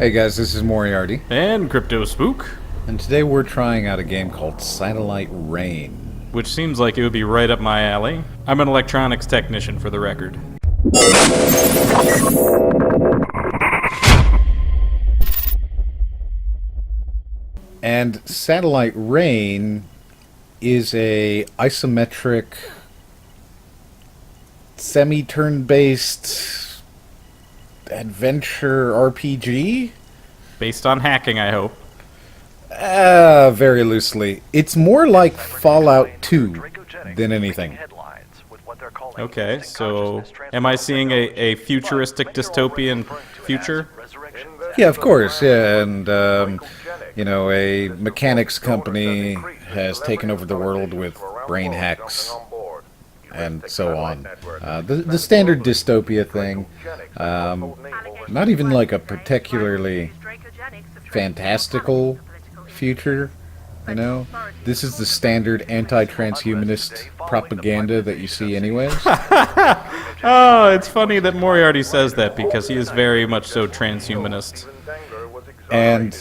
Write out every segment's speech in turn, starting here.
Hey guys, this is Moriarty, And Crypto Spook, and today we're trying out a game called Satellite Rain. which seems like it would be right up my alley. I'm an electronics technician, for the record. And Satellite Rain is a isometric, semi-turn-based adventure RPG? Based on hacking, I hope. Very loosely. It's more like Fallout 2 than anything. Okay, so am I seeing a futuristic dystopian future? Yeah, of course, yeah, and, a mechanics company has taken over the world with brain hacks, and so on. The standard dystopia thing, not even like a particularly fantastical future, you know? This is the standard anti-transhumanist propaganda that you see anyways. Oh, it's funny that Moriarty says that because he is very much so transhumanist. And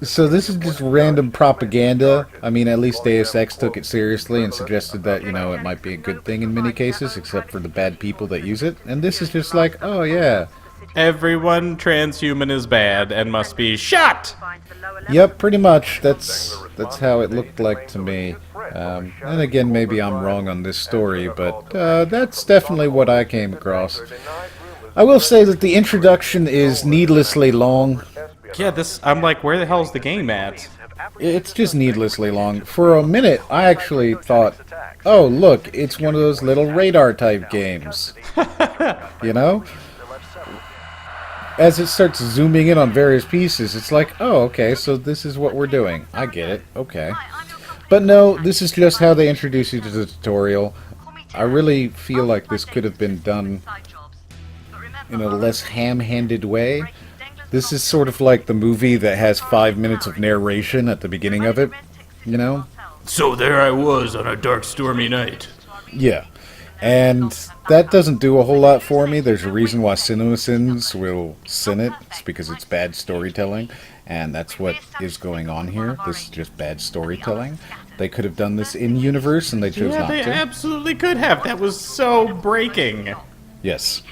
so this is just random propaganda. I mean, at least Deus Ex took it seriously and suggested that, it might be a good thing in many cases, except for the bad people that use it. And this is just like, oh yeah. Everyone transhuman is bad and must be shot! Yep, pretty much. That's how it looked like to me. And again, maybe I'm wrong on this story, but that's definitely what I came across. I will say that the introduction is needlessly long. Yeah, I'm like, where the hell's the game at? It's just needlessly long. For a minute, I actually thought, oh, look, it's one of those little radar-type games. You know? As it starts zooming in on various pieces, it's like, oh, okay, so this is what we're doing. I get it. Okay. But no, this is just how they introduce you to the tutorial. I really feel like this could have been done in a less ham-handed way. This is sort of like the movie that has 5 minutes of narration at the beginning of it, you know? So there I was on a dark, stormy night. Yeah. And that doesn't do a whole lot for me. There's a reason why CinemaSins will sin it. It's because it's bad storytelling. And that's what is going on here. This is just bad storytelling. They could have done this in-universe, and they chose not Yeah, to. they absolutely could have. That was so breaking. Yes.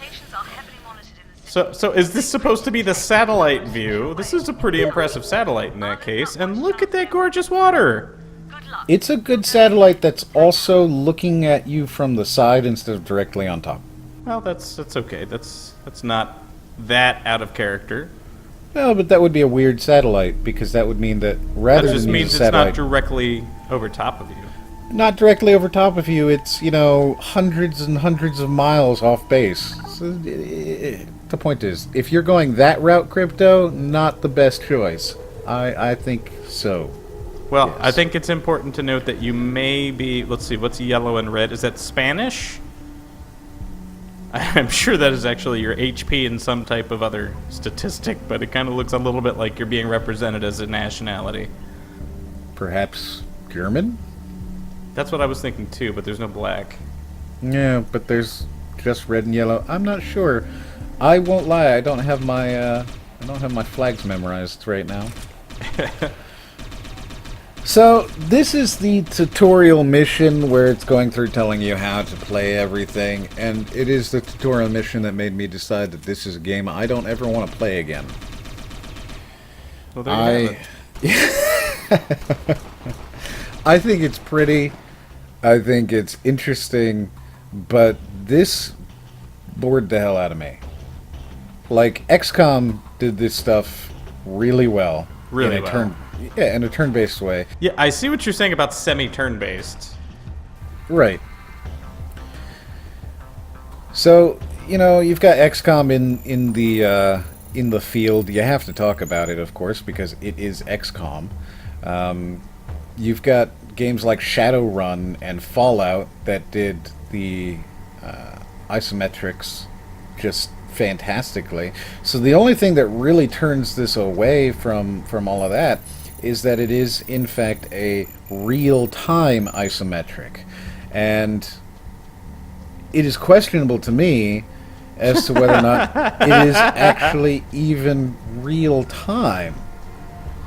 So is this supposed to be the satellite view? This is a pretty impressive satellite in that case. And look at that gorgeous water. It's a good satellite that's also looking at you from the side instead of directly on top. Well, that's okay. That's not that out of character. Well, but that would be a weird satellite, because that would mean that rather That just than means use it's a not satellite, directly over top of you. not directly over top of you, it's, hundreds and hundreds of miles off base. So, the point is, if you're going that route, Crypto, not the best choice. I think so. Well, Yes. I think it's important to note that you may be... Let's see, what's yellow and red? Is that Spanish? I'm sure that is actually your HP in some type of other statistic, but it kind of looks a little bit like you're being represented as a nationality. Perhaps German? That's what I was thinking too, but there's no black. Yeah, but there's just red and yellow. I'm not sure. I won't lie, I don't have my flags memorized right now. So, this is the tutorial mission where it's going through telling you how to play everything, and it is the tutorial mission that made me decide that this is a game I don't ever want to play again. Well, there you have it. I think it's pretty, I think it's interesting, but this bored the hell out of me. Like, XCOM did this stuff really well. Really well. In a turn-based way. Yeah, I see what you're saying about semi-turn-based. Right. So, you've got XCOM in the field. You have to talk about it, of course, because it is XCOM. You've got games like Shadowrun and Fallout that did the isometrics just fantastically. So the only thing that really turns this away from all of that is that it is, in fact, a real-time isometric. And it is questionable to me as to whether or not it is actually even real time.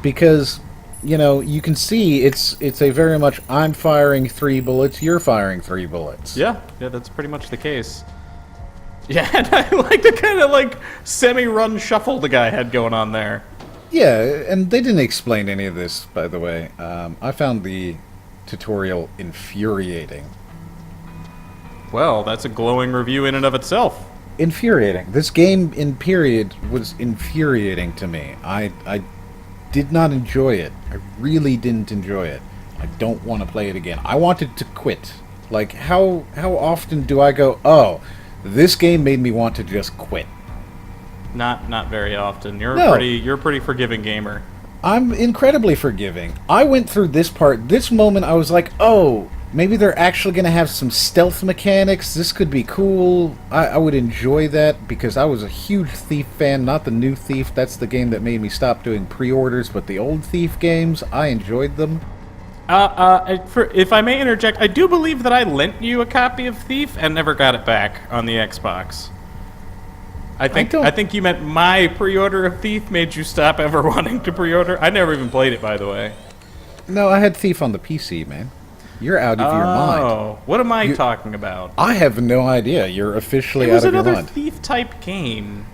Because, you know, you can see it's a very much I'm firing 3 bullets, you're firing 3 bullets. Yeah, that's pretty much the case. Yeah, and I like the kind of like semi-run shuffle the guy had going on there. Yeah, and they didn't explain any of this, by the way. I found the tutorial infuriating. Well, that's a glowing review in and of itself. Infuriating. This game, in period, was infuriating to me. I did not enjoy it. I really didn't enjoy it. I don't want to play it again. I wanted to quit. Like, how often do I go, oh, this game made me want to just quit? Not very often. You're No. you're a pretty forgiving gamer. I'm incredibly forgiving. I went through this part, this moment, I was like, oh, maybe they're actually going to have some stealth mechanics. This could be cool. I would enjoy that because I was a huge Thief fan, not the new Thief. That's the game that made me stop doing pre-orders, but the old Thief games, I enjoyed them. If I may interject, I do believe that I lent you a copy of Thief and never got it back on the Xbox. I think you meant my pre-order of Thief made you stop ever wanting to pre-order. I never even played it, by the way. No, I had Thief on the PC, man. You're out of your mind. Oh, what am I talking about? I have no idea. You're officially out of your It was mind. another Thief-type game.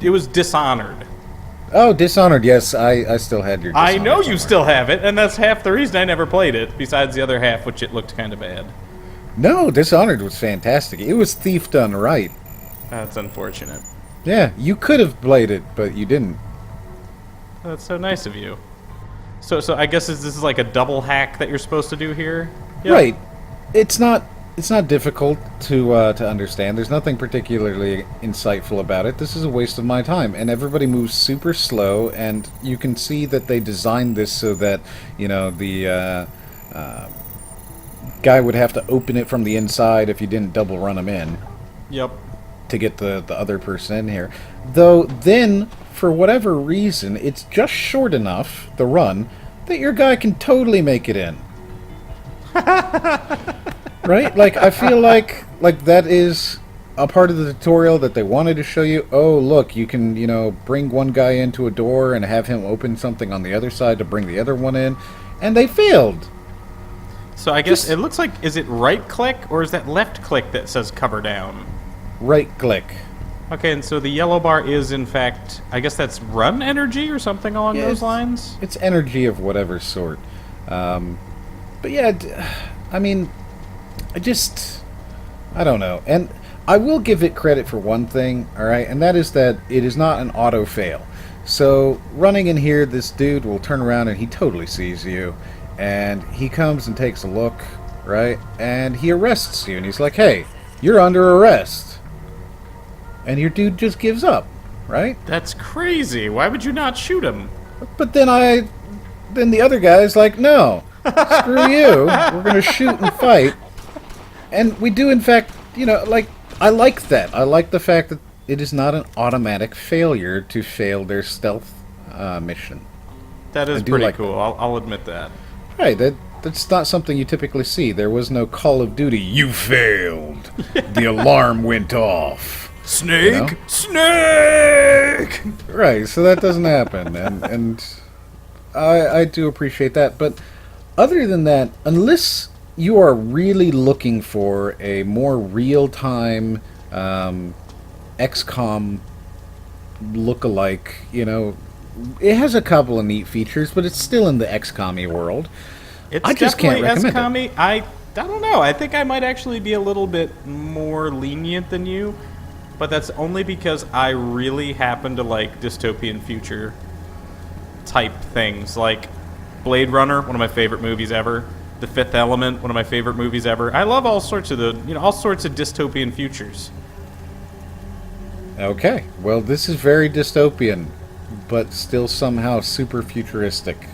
It was Dishonored. Oh, Dishonored, yes. I still had your Dishonored I know you somewhere. still have it, and that's half the reason I never played it, besides the other half, which it looked kind of bad. No, Dishonored was fantastic. It was Thief done right. That's unfortunate. Yeah, you could have played it, but you didn't. That's so nice of you. So I guess this is like a double hack that you're supposed to do here? Yep. Right. It's not difficult to understand. There's nothing particularly insightful about it. This is a waste of my time, and everybody moves super slow, and you can see that they designed this so that, you know, the guy would have to open it from the inside if you didn't double run him in. Yep. To get the other person in here. Though then, for whatever reason, it's just short enough, the run, that your guy can totally make it in. Right? Like, I feel like that is a part of the tutorial that they wanted to show you. Oh, look, you can, you know, bring one guy into a door and have him open something on the other side to bring the other one in. And they failed. So I guess it looks like, is it right click or is that left click that says cover down? Right click. Okay, and so the yellow bar is, in fact, I guess that's run energy or something along those lines? It's energy of whatever sort. But yeah, I mean, I don't know. And I will give it credit for one thing, alright, and that is that it is not an auto fail. So, running in here, this dude will turn around and he totally sees you, and he comes and takes a look, right, and he arrests you, and he's like, hey, you're under arrest. And your dude just gives up, right? That's crazy. Why would you not shoot him? But then the other guy's like, no, screw you. We're going to shoot and fight. And we do, in fact, you know, like, I like that. I like the fact that it is not an automatic failure to fail their stealth mission. That is pretty cool. I'll admit that. Right, that's not something you typically see. There was no Call of Duty, you failed. The alarm went off. Snake! You know? Snake! Right, so that doesn't happen, and I do appreciate that. But other than that, unless you are really looking for a more real-time XCOM look-alike, you know, it has a couple of neat features, but it's still in the XCOM-y world. I just can't recommend it. I don't know. I think I might actually be a little bit more lenient than you. But that's only because I really happen to like dystopian future type things, like Blade Runner, one of my favorite movies ever. The Fifth Element, one of my favorite movies ever. I love all sorts of all sorts of dystopian futures. Okay, well, this is very dystopian, but still somehow super futuristic.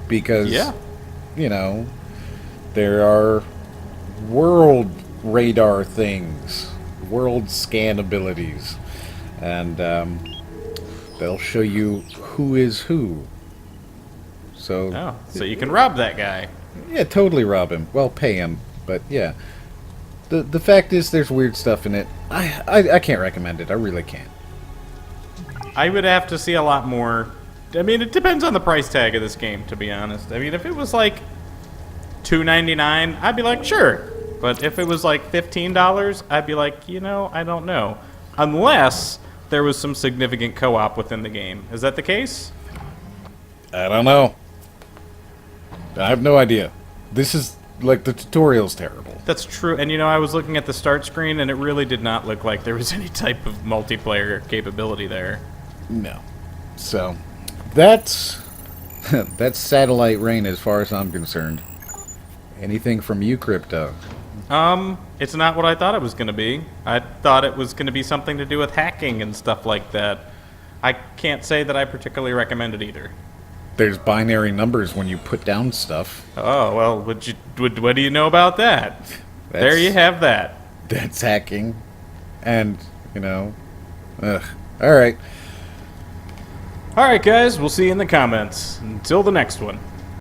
Because, you know, there are world radar things. World scan abilities, and they'll show you who is who. So you can rob that guy. Yeah, totally rob him. Well, pay him, but yeah. the fact is, there's weird stuff in it. I can't recommend it. I really can't. I would have to see a lot more. I mean, it depends on the price tag of this game, to be honest. I mean, if it was like $2.99, I'd be like, sure. But if it was like $15, I'd be like, you know, I don't know. Unless there was some significant co-op within the game. Is that the case? I don't know. I have no idea. This is, like, the tutorial's terrible. That's true. And, you know, I was looking at the start screen, and it really did not look like there was any type of multiplayer capability there. No. So, that's satellite rain as far as I'm concerned. Anything from you, Crypto? It's not what I thought it was going to be. I thought it was going to be something to do with hacking and stuff like that. I can't say that I particularly recommend it either. There's binary numbers when you put down stuff. Oh, well, what do you know about that? There you have that. That's hacking. And, you know, alright. Alright, guys, we'll see you in the comments. Until the next one.